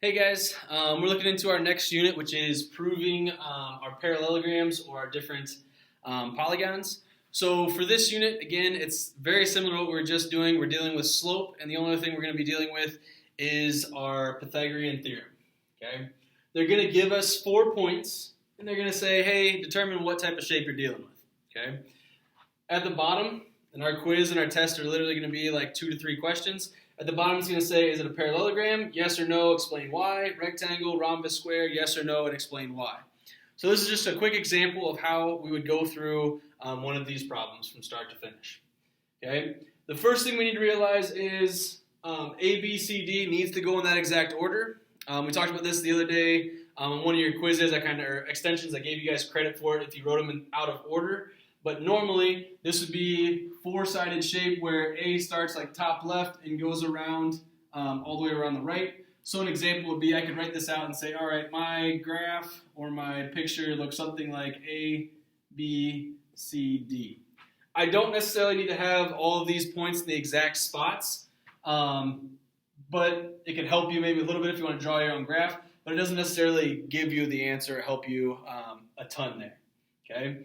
Hey guys, we're looking into our next unit, which is proving our parallelograms or our different polygons. So for this unit, again, it's very similar to what we were just doing. We're dealing with slope, and the only other thing we're going to be dealing with is our Pythagorean theorem. Okay? They're going to give us 4 points, and they're going to say, hey, determine what type of shape you're dealing with. Okay? At the bottom, and our quiz and our test are literally going to be like 2 to 3 questions. At the bottom, it's going to say, is it a parallelogram? Yes or no, explain why. Rectangle, rhombus, square, yes or no, and explain why. So this is just a quick example of how we would go through one of these problems from start to finish. Okay. The first thing we need to realize is A, B, C, D needs to go in that exact order. We talked about this the other day on one of your quizzes, or extensions. I gave you guys credit for it if you wrote them out of order. But normally, this would be four-sided shape where A starts like top left and goes around all the way around the right. So an example would be I could write this out and say, all right, my graph or my picture looks something like A, B, C, D. I don't necessarily need to have all of these points in the exact spots, but it can help you maybe a little bit if you want to draw your own graph, but it doesn't necessarily give you the answer or help you a ton there. Okay.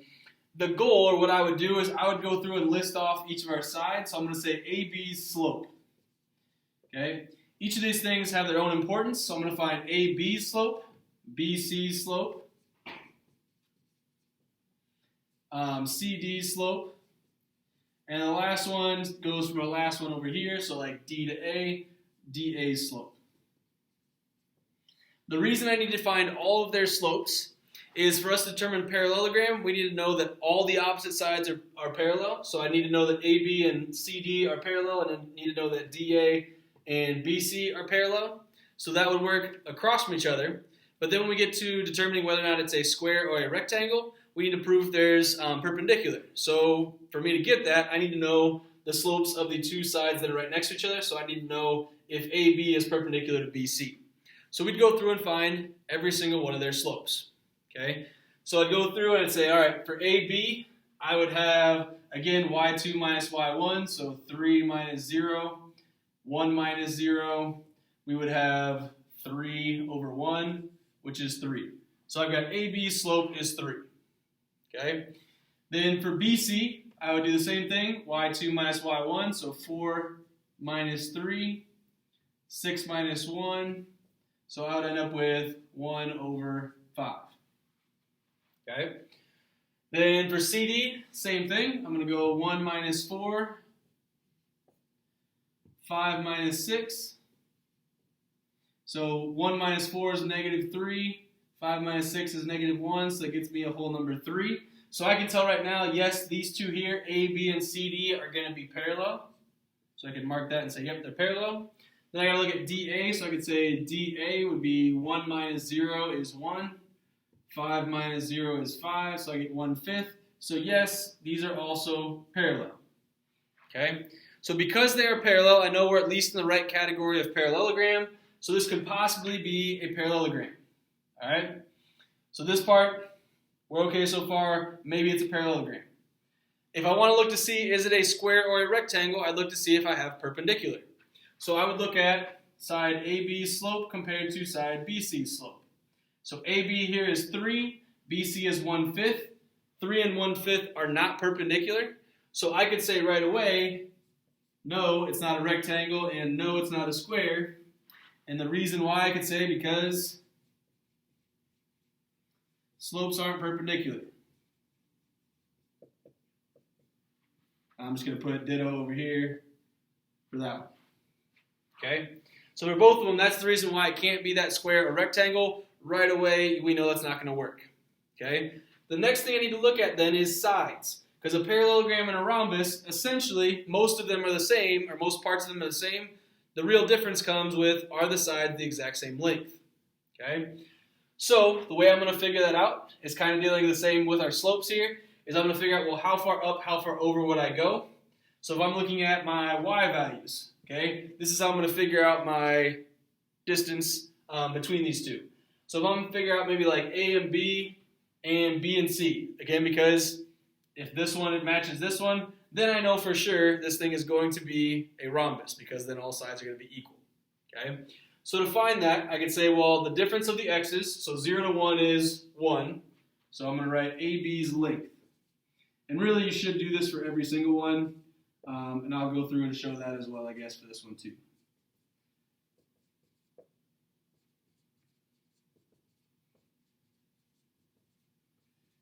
The goal, or what I would do, is I would go through and list off each of our sides. So I'm going to say AB's slope. Okay. Each of these things have their own importance. So I'm going to find AB's slope, BC's slope, CD's slope, and the last one goes from the last one over here. So like D to A, DA's slope. The reason I need to find all of their slopes is for us to determine parallelogram, we need to know that all the opposite sides are parallel. So I need to know that AB and CD are parallel, and I need to know that DA and BC are parallel. So that would work across from each other. But then when we get to determining whether or not it's a square or a rectangle, we need to prove there's perpendicular. So for me to get that, I need to know the slopes of the two sides that are right next to each other. So I need to know if AB is perpendicular to BC. So we'd go through and find every single one of their slopes. Okay, so I'd go through and I'd say, all right, for AB, I would have, again, y2 minus y1, so 3 minus 0, 1 minus 0. We would have 3 over 1, which is 3. So I've got AB's slope is 3. Okay, then for BC, I would do the same thing, y2 minus y1, so 4 minus 3, 6 minus 1, so I would end up with 1 over 5. Okay. Then for CD, same thing. I'm going to go 1 minus 4, 5 minus 6. So 1 minus 4 is negative 3, 5 minus 6 is negative 1, so that gets me a whole number 3. So I can tell right now, yes, these two here, A, B, and CD, are going to be parallel. So I can mark that and say, yep, they're parallel. Then I got to look at DA, so I could say DA would be 1 minus 0 is 1. 5 minus 0 is 5, so I get 1/5. So yes, these are also parallel. Okay, so because they are parallel, I know we're at least in the right category of parallelogram, so this could possibly be a parallelogram. All right, so this part, we're okay so far. Maybe it's a parallelogram. If I want to look to see, is it a square or a rectangle, I'd look to see if I have perpendicular. So I would look at side AB's slope compared to side BC's slope. So AB here is 3, BC is 1/5. 3 and 1/5 are not perpendicular. So I could say right away, no, it's not a rectangle, and no, it's not a square. And the reason why I could say because slopes aren't perpendicular. I'm just going to put ditto over here for that one. Okay? So for both of them, that's the reason why it can't be that square or rectangle. Right away, we know that's not going to work. Okay? The next thing I need to look at then is sides. Because a parallelogram and a rhombus, essentially, most of them are the same, or most parts of them are the same. The real difference comes with, are the sides the exact same length? Okay? So, the way I'm going to figure that out is kind of dealing the same with our slopes here, is I'm going to figure out, well, how far up, how far over would I go? So if I'm looking at my y values, okay, this is how I'm going to figure out my distance between these two. So if I'm going to figure out maybe like A and B and C, again, because if this one matches this one, then I know for sure this thing is going to be a rhombus because then all sides are going to be equal. Okay? So to find that, I could say, well, the difference of the x's, so 0 to 1 is 1. So I'm going to write AB's length. And really, you should do this for every single one. And I'll go through and show that as well, I guess, for this one too.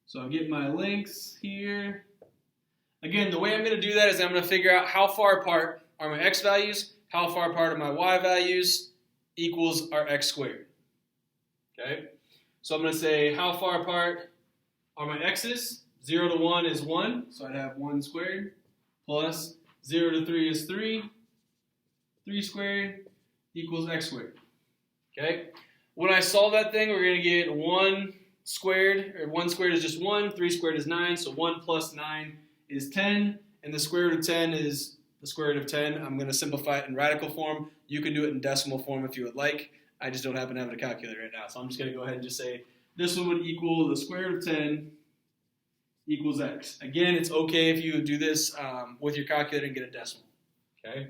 So I'll get my lengths here. Again, the way I'm going to do that is I'm going to figure out how far apart are my x values, how far apart are my y values, equals our x squared. Okay? So I'm going to say how far apart are my x's. 0 to 1 is 1, so I'd have 1 squared, plus 0 to 3 is 3, 3 squared equals x squared. Okay? When I solve that thing, we're going to get 1 squared, or 1 squared is just 1, 3 squared is 9, so 1 plus 9 is 10, and the square root of 10 is the square root of 10. I'm going to simplify it in radical form. You can do it in decimal form if you would like. I just don't happen to have a calculator right now, so I'm just going to go ahead and just say this one would equal the square root of 10 equals x. Again, it's okay if you do this with your calculator and get a decimal. Okay.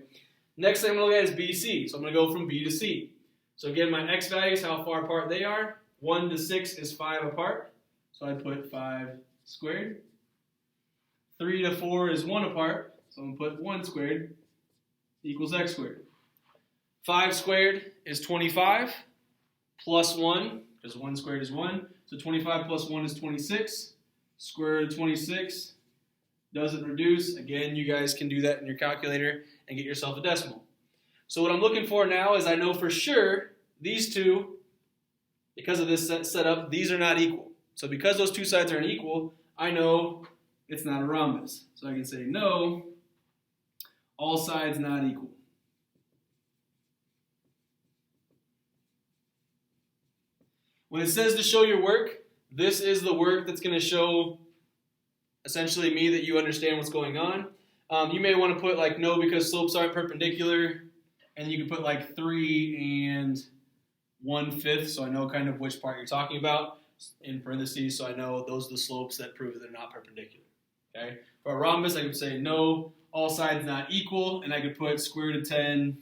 Next thing I'm going to look at is BC. So I'm going to go from B to C. So again, my x values, how far apart they are. 1 to 6 is 5 apart. So I put 5 squared. 3 to 4 is 1 apart. So I'm going to put 1 squared equals x squared. 5 squared is 25 plus 1, because 1 squared is 1. So 25 plus 1 is 26. Square root of 26 doesn't reduce. Again, you guys can do that in your calculator and get yourself a decimal. So what I'm looking for now is I know for sure these two, because of this setup, these are not equal. So because those two sides aren't equal, I know it's not a rhombus. So I can say no, all sides not equal. When it says to show your work, this is the work that's going to show essentially me that you understand what's going on. You may want to put like no because slopes aren't perpendicular, and you can put like 3 and 1/5 so I know kind of which part you're talking about in parentheses so I know those are the slopes that prove they're not perpendicular. Okay? For a rhombus, I could say no, all sides not equal, and I could put square root of 10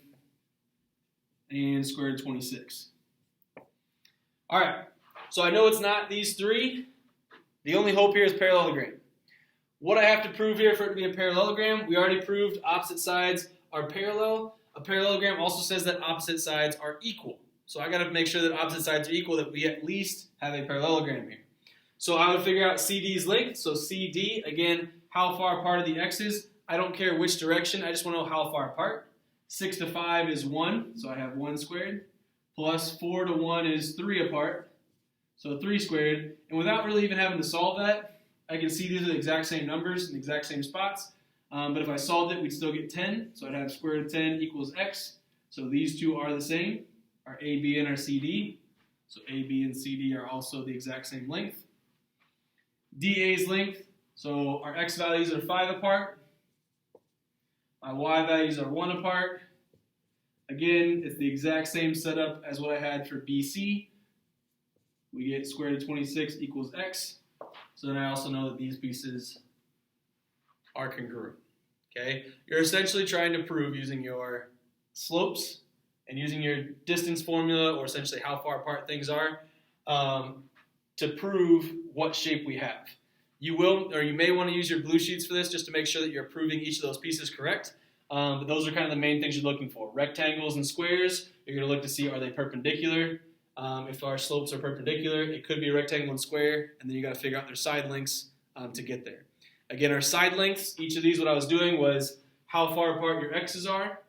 and square root of 26. All right. So I know it's not these three. The only hope here is parallelogram. What I have to prove here for it to be a parallelogram, we already proved opposite sides are parallel. A parallelogram also says that opposite sides are equal. So I got to make sure that opposite sides are equal, that we at least have a parallelogram here. So I would figure out CD's length. So CD, again, how far apart are the x's? I don't care which direction. I just want to know how far apart. 6 to 5 is 1, so I have 1 squared. Plus 4 to 1 is 3 apart. So 3 squared, and without really even having to solve that, I can see these are the exact same numbers in the exact same spots. But if I solved it, we'd still get 10. So I'd have square root of 10 equals x. So these two are the same, our AB and our CD. So AB and CD are also the exact same length. DA's length, so our x values are 5 apart. My y values are 1 apart. Again, it's the exact same setup as what I had for BC. We get square root of 26 equals x. So then I also know that these pieces are congruent. Okay? You're essentially trying to prove using your slopes and using your distance formula, or essentially how far apart things are, to prove what shape we have. You will, or you may want to use your blue sheets for this just to make sure that you're proving each of those pieces correct. But those are kind of the main things you're looking for. Rectangles and squares, you're going to look to see are they perpendicular. If our slopes are perpendicular, it could be a rectangle and square, and then you got to figure out their side lengths to get there. Again, our side lengths, each of these, what I was doing was how far apart your x's are,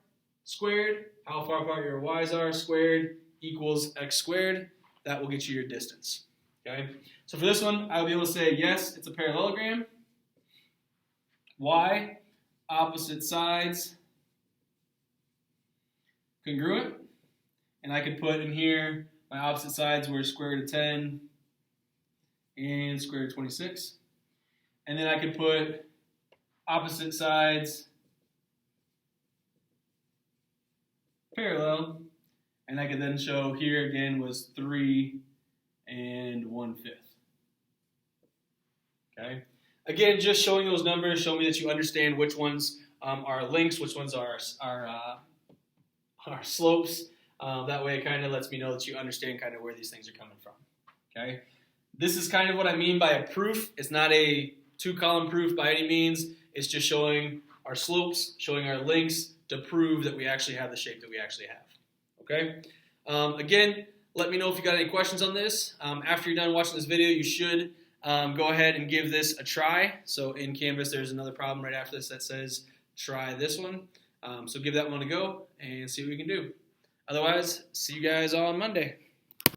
squared, how far apart your y's are, squared, equals x squared. That will get you your distance. Okay? So for this one, I will be able to say, yes, it's a parallelogram. Y, opposite sides, congruent. And I could put in here my opposite sides were square root of 10 and square root of 26. And then I could put opposite sides parallel. And I could then show here again was 3 and 1/5. Okay. Again, just showing those numbers show me that you understand which ones are lengths, which ones are slopes. That way it kind of lets me know that you understand kind of where these things are coming from. Okay. This is kind of what I mean by a proof. It's not a 2-column proof by any means. It's just showing our slopes, showing our lengths to prove that we actually have the shape that we actually have. Okay? Again, let me know if you got any questions on this. After you're done watching this video, you should go ahead and give this a try. So in Canvas, there's another problem right after this that says try this one. So give that one a go and see what we can do. Otherwise, see you guys on Monday.